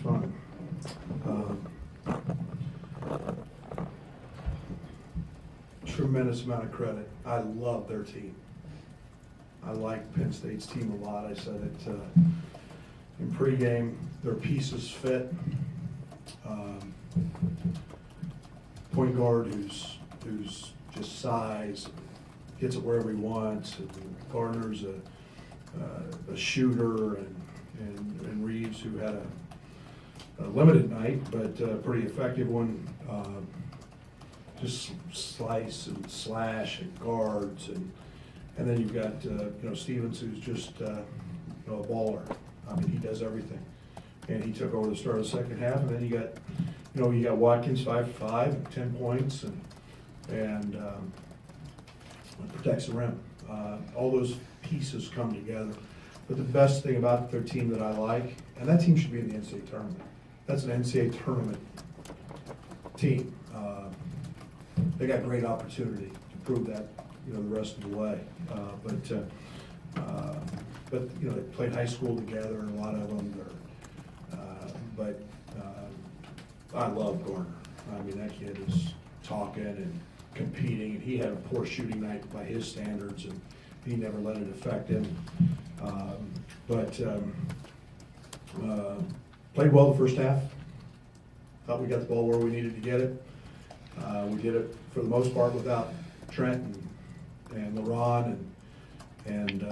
fun. Tremendous amount of credit. I love their team. I like Penn State's team a lot. I said it in pregame. Their pieces fit. Point guard who's just size, gets it wherever he wants. And Gardner's a shooter, and Reeves, who had a limited night, but a pretty effective one. Just slice and slash and guards, and then you've got Stevens, who's just a baller. I mean, he does everything, and he took over the start of the second half. And then you got Watkins 5 for 5, 10 points, and protects the rim. All those pieces come together. But the best thing about their team that I like, and that team should be in the NCAA tournament. That's an NCAA tournament team. They got great opportunity to prove that, the rest of the way. But they played high school together, and a lot of them. I love Gardner. I mean, that kid is talking and competing, and he had a poor shooting night by his standards, and he never let it affect him. Played well the first half. Thought we got the ball where we needed to get it. We did it for the most part without Trent and LaRon and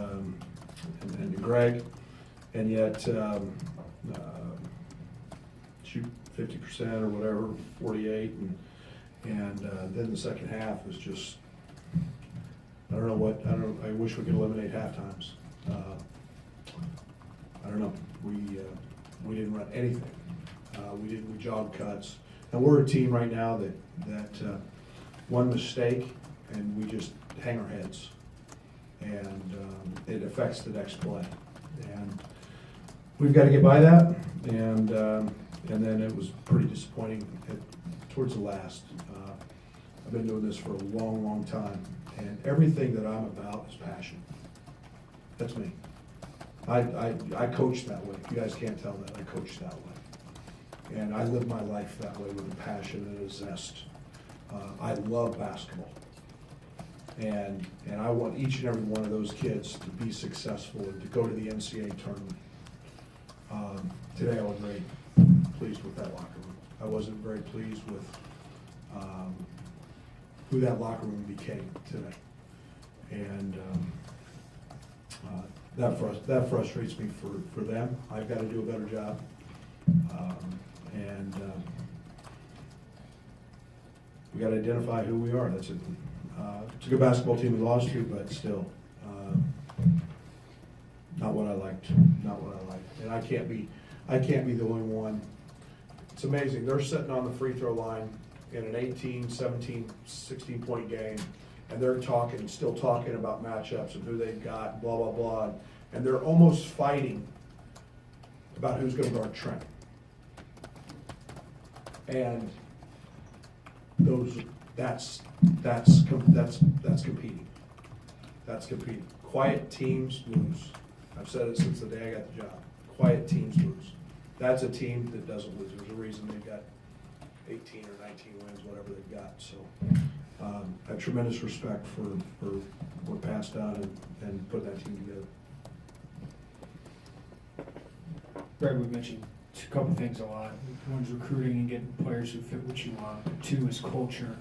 Greg, and yet shoot 50% or whatever, 48, and then the second half was just, I wish we could eliminate half times. I don't know. We didn't run anything. We jogged cuts. And we're a team right now that one mistake and we just hang our heads, and it affects the next play. And we've got to get by that. And then it was pretty disappointing towards the last. I've been doing this for a long, long time, and everything that I'm about is passion. That's me. I coach that way. If you guys can't tell that, I coach that way. And I live my life that way with a passion and a zest. I love basketball. And I want each and every one of those kids to be successful and to go to the NCAA tournament. Today I was very pleased with that locker room. I wasn't very pleased with who that locker room became today. And that frustrates me for them. I've got to do a better job. We got to identify who we are. That's it. It's a good basketball team we lost to, but still, not what I liked. Not what I liked. And I can't be the only one. It's amazing. They're sitting on the free throw line in an 18, 17, 16-point game, and they're still talking about matchups and who they've got, blah, blah, blah. And they're almost fighting about who's going to guard Trent. And that's competing. That's competing. Quiet teams lose. I've said it since the day I got the job. Quiet teams lose. That's a team that doesn't lose. There's a reason they've got 18 or 19 wins, whatever they've got. So I have tremendous respect for what Pat's done and putting that team together. Greg, we mentioned a couple things a lot. One's recruiting and getting players who fit what you want. Two is culture.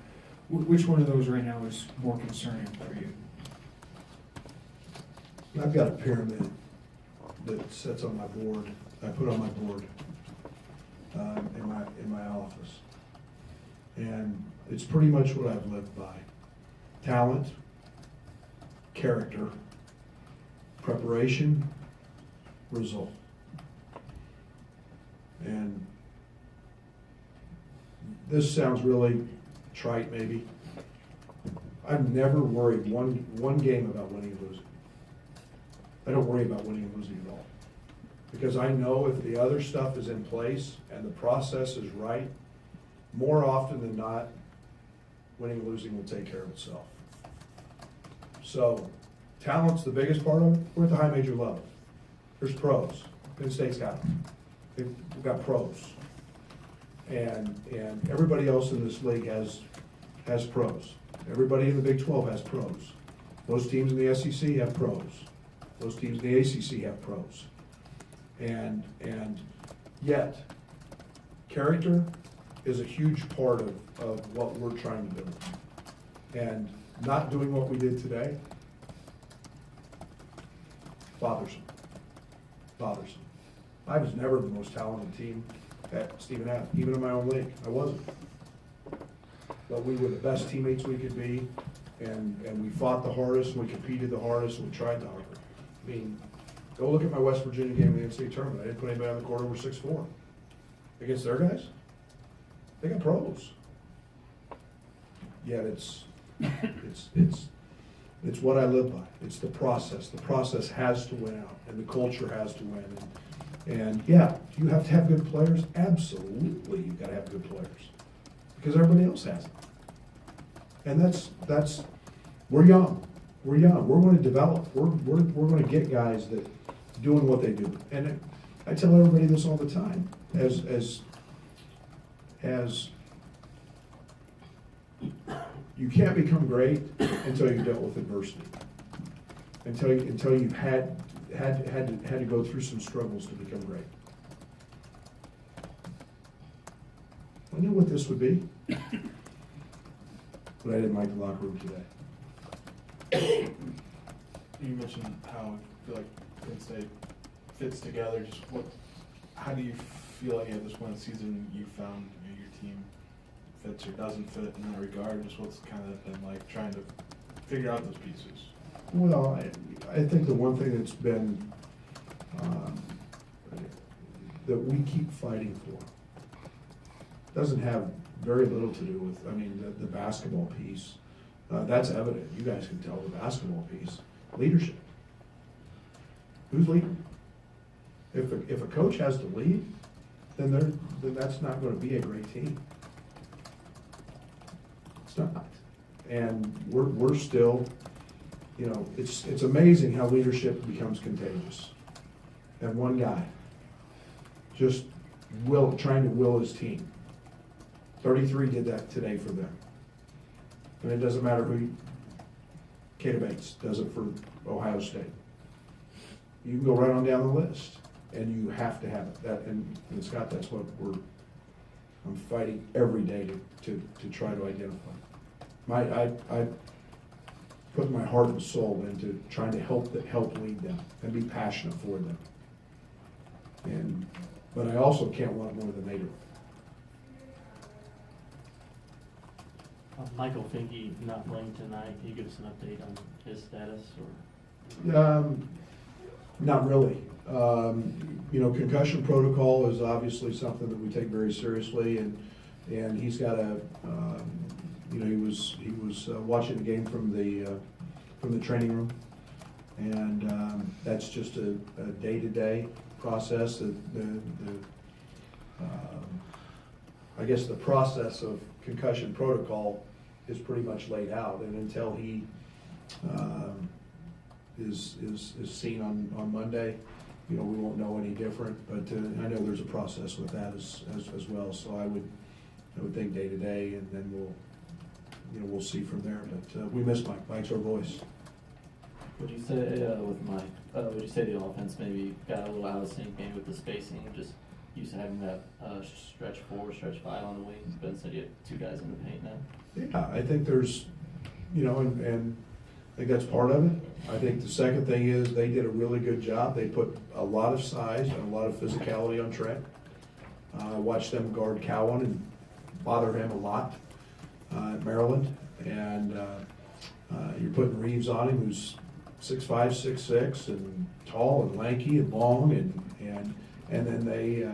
Which one of those right now is more concerning for you? I've got a pyramid that sits on my board. I put on my board in my office, and it's pretty much what I've lived by: talent, character, preparation, result. And this sounds really trite, maybe. I've never worried one game about winning and losing. I don't worry about winning and losing at all. Because I know if the other stuff is in place and the process is right, more often than not, winning and losing will take care of itself. So, talent's the biggest part of it. We're at the high major level. There's pros. Penn State's got them. We've got pros. And everybody else in this league has pros. Everybody in the Big 12 has pros. Most teams in the SEC have pros. Most teams in the ACC have pros. And yet, character is a huge part of what we're trying to do. And not doing what we did today bothersome. Bothersome. I was never the most talented team at Stephen F., even in my own league. I wasn't. But we were the best teammates we could be, and we fought the hardest, and we competed the hardest, and we tried the hardest. I mean, go look at my West Virginia game in the NCAA tournament. I didn't put anybody on the court over 6'4". Against their guys. They got pros. Yet it's what I live by. It's the process. The process has to win out, and the culture has to win. And yeah, you have to have good players. Absolutely, you've got to have good players because everybody else has it. And that's we're young. We're young. We're going to develop. We're going to get guys that doing what they do. And I tell everybody this all the time. As you can't become great until you've dealt with adversity. Until you've had to go through some struggles to become great. I knew what this would be, but I didn't like the locker room today. You mentioned how you feel like Penn State fits together. Just how do you feel like at this point in the season you found your team fits or doesn't fit in that regard? Just what's kind of been like trying to figure out those pieces? Well, I think the one thing that's been that we keep fighting for doesn't have very little to do with, I mean, the basketball piece. That's evident. You guys can tell the basketball piece. Leadership. Who's leading? If a coach has to lead, then that's not going to be a great team. It's not. And we're still, you know, it's amazing how leadership becomes contagious. And one guy just trying to will his team. 33 did that today for them. And it doesn't matter Cato Bates does it for Ohio State. You can go right on down the list, and you have to have it. And Scott, that's what I'm fighting every day to try to identify. I put my heart and soul into trying to help lead them and be passionate for them. But I also can't want more than they do. Michael Finke not playing tonight. Can you give us an update on his status? Or Not really. You know, concussion protocol is obviously something that we take very seriously, and he's got you know, he was watching the game from the training room, and that's just a day-to-day process. I guess the process of concussion protocol is pretty much laid out, and until he is seen on Monday, you know, we won't know any different. But I know there's a process with that as well. So I would think day to day, and then we'll see from there. But we miss Mike. Mike's our voice. would you say with Mike? Would you say the offense maybe got a little out of sync, maybe with the spacing, just used to having that stretch 4, stretch 5 on the wings? Ben said you have 2 guys in the paint now. Yeah, I think there's, you know, and I think that's part of it. I think the second thing is they did a really good job. They put a lot of size and a lot of physicality on Trent. I watched them guard Cowan and bother him a lot at Maryland. And you're putting Reeves on him, who's 6'5", 6'6", and tall and lanky and long, and then they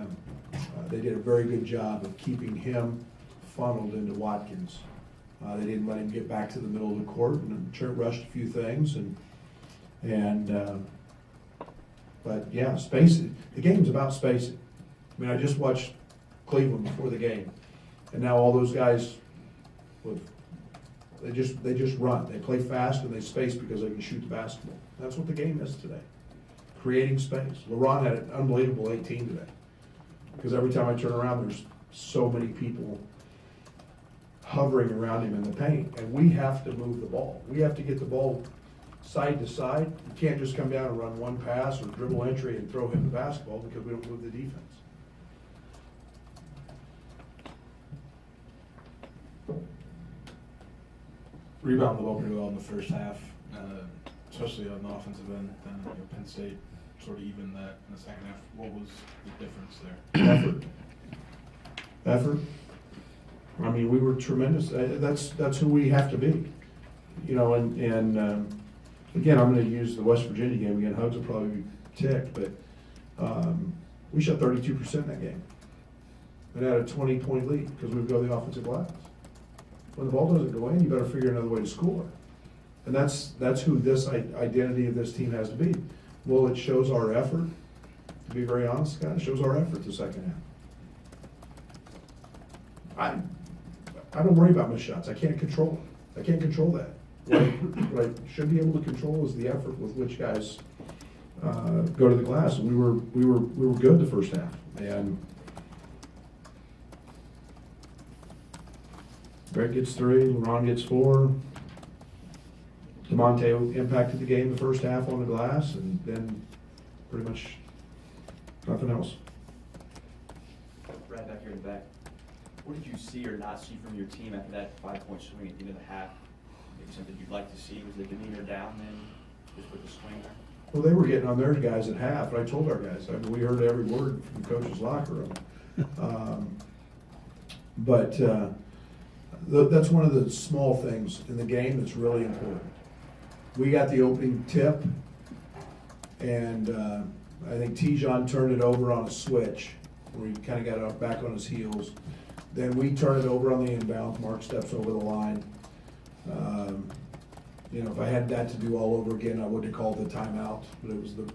did a very good job of keeping him funneled into Watkins. They didn't let him get back to the middle of the court, and Trent rushed a few things, but yeah, spacing. The game's about spacing. I mean, I just watched Cleveland before the game, and now all those guys, they just run. They play fast and they space because they can shoot the basketball. That's what the game is today. Creating space. LeBron had an unbelievable 18 today. Because every time I turn around, there's so many people hovering around him in the paint, and we have to move the ball. We have to get the ball side to side. You can't just come down and run one pass or dribble entry and throw him the basketball because we don't move the defense. Rebound the ball pretty well in the first half, especially on the offensive end. Then Penn State sort of evened that in the second half. What was the difference there? Effort. I mean, we were tremendous. That's who we have to be. You know, and again, I'm going to use the West Virginia game again. Hugs will probably be ticked, but we shot 32% in that game. And had a 20-point lead because we would go the offensive glass. When the ball doesn't go in, you better figure another way to score. And that's who this identity of this team has to be. Well, it shows our effort. To be very honest, guys, it shows our effort the second half. I don't worry about missed shots. I can't control it. I can't control that. What I should be able to control is the effort with which guys go to the glass. And we were good the first half. And Greg gets 3, LeBron gets 4. DeMonte impacted the game the first half on the glass, and then pretty much nothing else. Right back here in the back. What did you see or not see from your team after that 5-point swing at the end of the half? Maybe something you'd like to see? Was the demeanor down then, just with the swing there? Well, they were getting on their guys at half, and I told our guys, I mean, we heard every word from the coach's locker room. That's one of the small things in the game that's really important. We got the opening tip, and I think Tijon turned it over on a switch, where he kind of got back on his heels. Then we turn it over on the inbound. Mark steps over the line. You know, if I had that to do all over again, I wouldn't have called the timeout. But it was the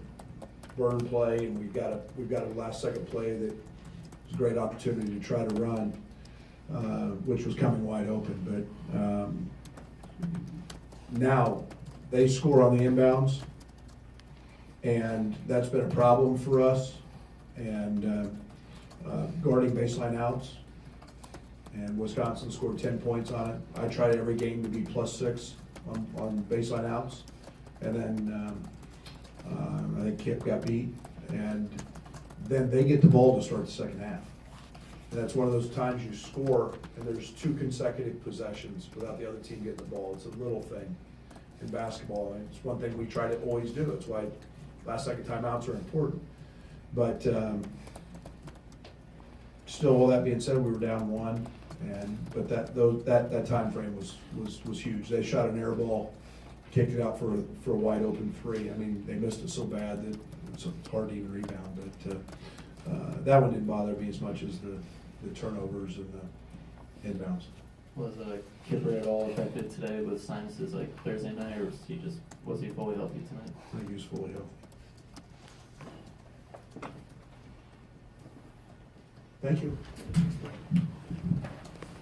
burn play, and we've got a last-second play that was a great opportunity to try to run, which was coming wide open. But now they score on the inbounds, and that's been a problem for us. And guarding baseline outs. And Wisconsin scored 10 points on it. I tried every game to be +6 on baseline outs. And then I think Kip got beat. And then they get the ball to start the second half. And that's one of those times you score and there's 2 consecutive possessions without the other team getting the ball. It's a little thing in basketball. And it's one thing we try to always do. That's why last-second timeouts are important. But still, all that being said, we were down 1. But that time frame was huge. They shot an air ball, kicked it out for a wide open 3. I mean, they missed it so bad that it's hard to even rebound. But that one didn't bother me as much as the turnovers and the inbounds. Was Kipper at all affected today with sinuses like Thursday night, or was he fully healthy tonight? I think he was fully healthy. Thank you.